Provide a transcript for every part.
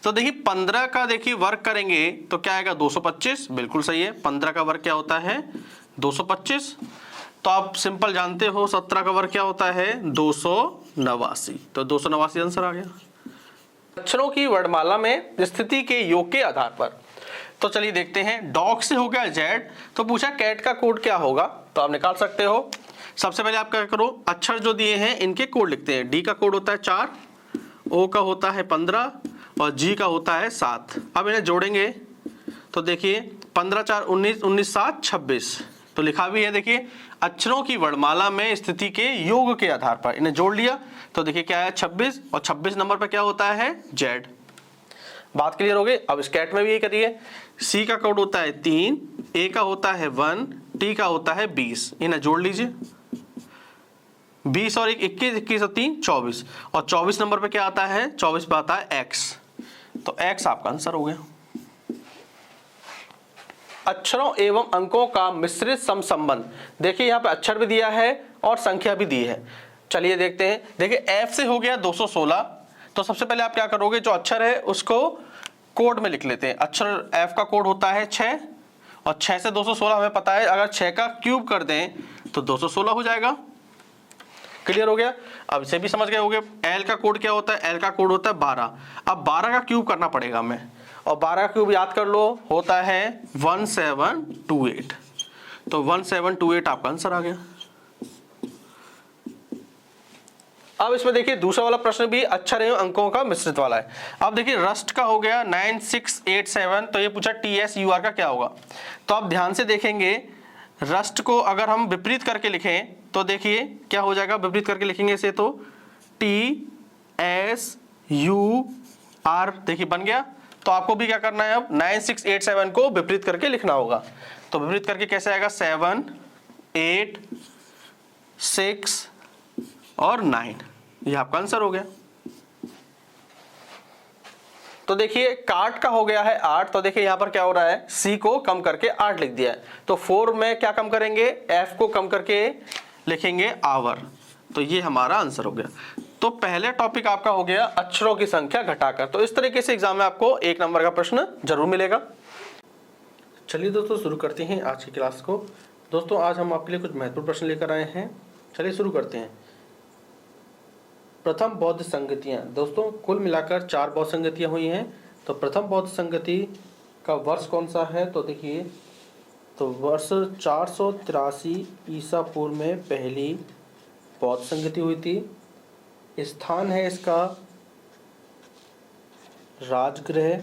तो देखिए 15 का देखिए वर्ग करेंगे तो क्या आएगा 225, बिल्कुल सही है। 15 का वर्ग क्या होता है 225। तो आप सिंपल जानते हो 17 का वर्ग क्या होता है 289। तो 289 आंसर आ गया। अक्षरों की वर्णमाला में स्थिति के योग के आधार पर। तो चलिए देखते हैं। डॉग से हो गया जेड, तो पूछा कैट का कोड क्या होगा, तो आप निकाल सकते हो। सबसे पहले आप क्या करो, अक्षर जो दिए हैं इनके कोड लिखते हैं। डी का कोड होता है 4, ओ का होता है 15 और जी का होता है 7। अब इन्हें जोड़ेंगे तो देखिए 15 4 19, 19 7 26। तो लिखा भी है देखिए अक्षरों की वर्णमाला में स्थिति के योग के आधार पर, इन्हें जोड़ लिया तो देखिए क्या है 26 और 26 नंबर पर क्या होता है जेड। बात क्लियर हो गई। अब स्कैट में भी ये करिए। सी का कोड होता है 3, ए का होता है 1, टी का होता है 20। इन्हें जोड़ लीजिए 20 और 1 21, 21 और 3 24 और 24 नंबर पे क्या आता है 24 पे आता है एक्स। तो एक्स आपका आंसर हो गया। अक्षरों एवं अंकों का मिश्रित सम संबंध। देखिए यहाँ पे अक्षर भी दिया है और संख्या भी दी है। चलिए देखते हैं। देखिए एफ से हो गया 216। तो सबसे पहले आप क्या करोगे, जो अक्षर है उसको कोड में लिख लेते हैं। अक्षर एफ का कोड होता है 6 और 6 से 216 हमें पता है, अगर 6 का क्यूब कर दें तो 216 हो जाएगा। क्लियर हो गया। अब इसे भी समझ गए होंगे। एल का कोड क्या होता है, एल का कोड होता है 12। अब 12 का क्यूब करना पड़ेगा हमें, और 12 का क्यूब याद कर लो होता है 1728। तो 1728 आपका आंसर आ गया। अब इसमें देखिए दूसरा वाला प्रश्न भी अक्षर एवं अंकों का मिश्रित वाला है। अब देखिए रस्ट का हो गया 9687। तो ये पूछा TSUR का क्या होगा। तो आप ध्यान से देखेंगे, रस्ट को अगर हम विपरीत करके लिखें तो देखिए क्या हो जाएगा। विपरीत करके लिखेंगे इसे तो TSUR देखिए बन गया। तो आपको भी क्या करना है, अब 9687 को विपरीत करके लिखना होगा। तो विपरीत करके कैसे आएगा 7 8 6 और 9। ये आपका आंसर हो गया। तो देखिए काट का हो गया है 8। तो देखिए यहां पर क्या हो रहा है, सी को कम करके 8 लिख दिया है। तो 4 में क्या कम करेंगे, एफ को कम करके लिखेंगे आवर। तो ये हमारा आंसर हो गया। तो पहले टॉपिक आपका हो गया अक्षरों की संख्या घटाकर। तो इस तरीके से एग्जाम में आपको 1 नंबर का प्रश्न जरूर मिलेगा। चलिए दोस्तों शुरू करते हैं आज की क्लास को। दोस्तों आज हम आपके लिए कुछ महत्वपूर्ण प्रश्न लेकर आए हैं। चलिए शुरू करते हैं। प्रथम बौद्ध संगतियां। दोस्तों कुल मिलाकर 4 बौद्ध संगतियां हुई हैं। तो प्रथम बौद्ध संगति का वर्ष कौन सा है, तो देखिए तो वर्ष 483 ईसा पूर्व में पहली बौद्ध संगति हुई थी। स्थान है इसका राजगृह।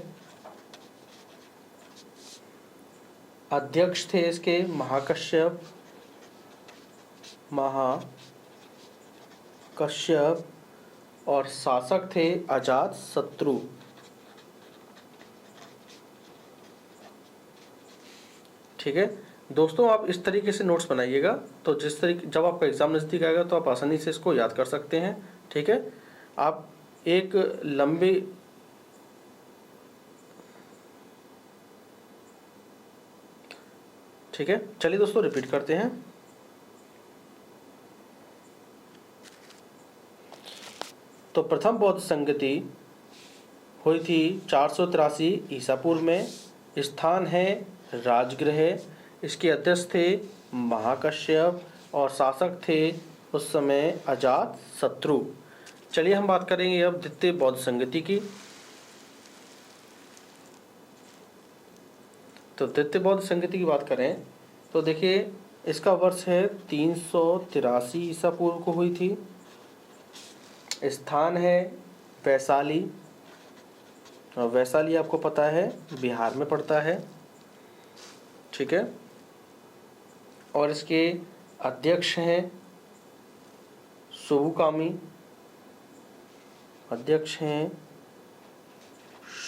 अध्यक्ष थे इसके महाकश्यप और शासक थे अजात शत्रु। ठीक है दोस्तों, आप इस तरीके से नोट्स बनाइएगा। तो जिस तरीके जब आपका एग्जाम नज़दीक आएगा तो आप आसानी से इसको याद कर सकते हैं। ठीक है, आप एक लंबी ठीक है चलिए दोस्तों रिपीट करते हैं। तो प्रथम बौद्ध संगति हुई थी 483 ईसा पूर्व में। स्थान है राजगृह। इसके अध्यक्ष थे महाकश्यप और शासक थे उस समय अजात शत्रु। चलिए हम बात करेंगे अब द्वितीय बौद्ध संगति की। तो द्वितीय बौद्ध संगति की बात करें तो देखिए इसका वर्ष है 383 ईसा पूर्व को हुई थी। स्थान है वैशाली, और वैशाली आपको पता है बिहार में पड़ता है। ठीक है, और इसके अध्यक्ष हैं शुभकामी। अध्यक्ष हैं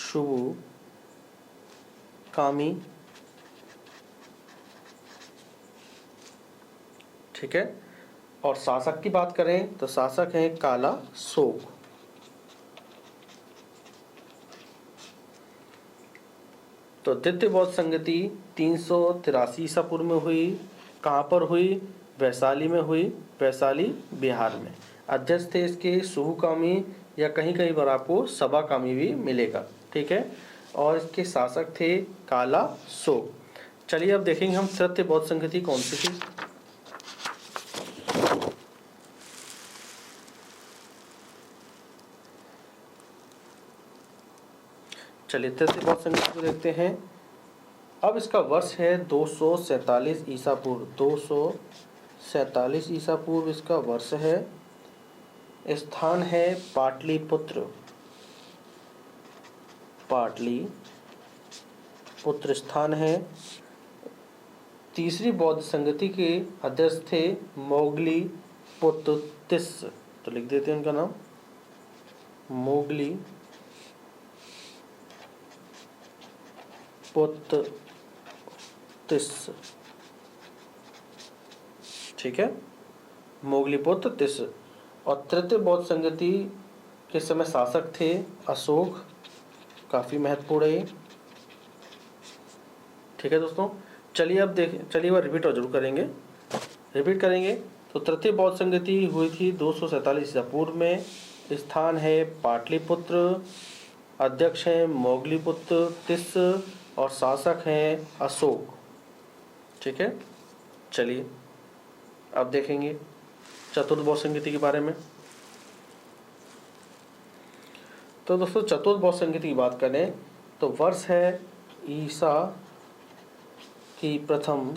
शुभकामी। ठीक है, और शासक की बात करें तो शासक हैं काला शोक। तो द्वितीय बौद्ध संगति 383 ईसा पूर्व में हुई। कहाँ पर हुई, वैशाली में हुई। वैशाली बिहार में। अध्यक्ष थे इसके शुभकामी, या कहीं कहीं पर आपको सभाकामी भी मिलेगा। ठीक है, और इसके शासक थे काला शोक। चलिए अब देखेंगे हम तृतीय बौद्ध संगति कौन सी थी। चलिए तृतीय बौद्ध संगति को देखते हैं। अब इसका वर्ष है 247 ईसा पूर्व, 247 ईसा पूर्व इसका वर्ष है। स्थान है पाटलिपुत्र, पाटलिपुत्र स्थान है। तीसरी बौद्ध संगति के अध्यक्ष थे मोगलीपुत्तिस, तो लिख देते हैं उनका नाम मोगलीपुत्तिस, ठीक है, मोगलीपुत्तिस। और तृतीय बौद्ध संगति के समय शासक थे अशोक, काफी महत्वपूर्ण है, ठीक है दोस्तों। चलिए अब चलिए वह रिपीट और जरूर करेंगे। तो तृतीय बौद्ध संगति हुई थी 247 ईसा पूर्व में। स्थान है पाटलिपुत्र, अध्यक्ष हैं मोगलीपुत्तिस और शासक हैं अशोक, ठीक है। चलिए अब देखेंगे चतुर्थ बौद्ध संगति के बारे में। तो दोस्तों चतुर्थ बौद्ध संगति की बात करें तो वर्ष है ईसा की प्रथम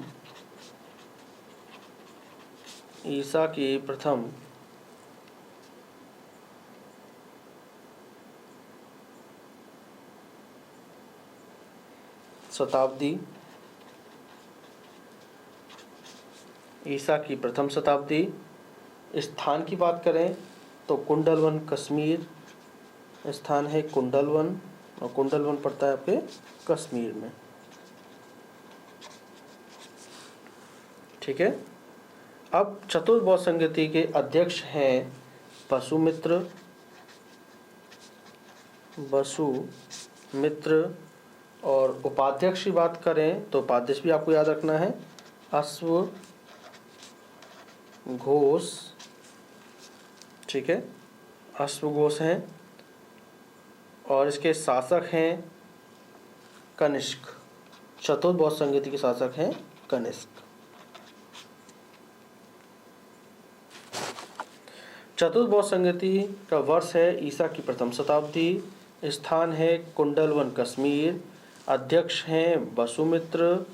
शताब्दी, ईसा की प्रथम शताब्दी। स्थान की बात करें तो कुंडलवन कश्मीर, स्थान है कुंडलवन, और कुंडलवन पड़ता है आपके कश्मीर में, ठीक है। अब चतुर्थ बौद्ध संगति के अध्यक्ष हैं वसुमित्र, और उपाध्यक्ष की बात करें तो उपाध्यक्ष भी आपको याद रखना है अश्वघोष, ठीक है, अश्वघोष हैं। और इसके शासक हैं कनिष्क, चतुर्थ बौद्ध संगति के शासक हैं कनिष्क। चतुर्थ बौद्ध संगति का वर्ष है ईसा की प्रथम शताब्दी। स्थान है कुंडलवन कश्मीर, अध्यक्ष हैं वसुमित्र,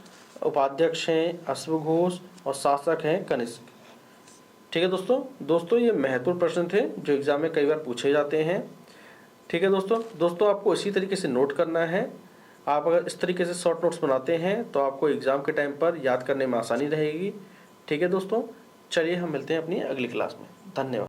उपाध्यक्ष हैं अश्वघोष और शासक हैं कनिष्क, ठीक है दोस्तों ये महत्वपूर्ण प्रश्न थे जो एग्जाम में कई बार पूछे जाते हैं, ठीक है दोस्तों आपको इसी तरीके से नोट करना है। आप अगर इस तरीके से शॉर्ट नोट्स बनाते हैं तो आपको एग्जाम के टाइम पर याद करने में आसानी रहेगी, ठीक है दोस्तों। चलिए हम मिलते हैं अपनी अगली क्लास में, धन्यवाद।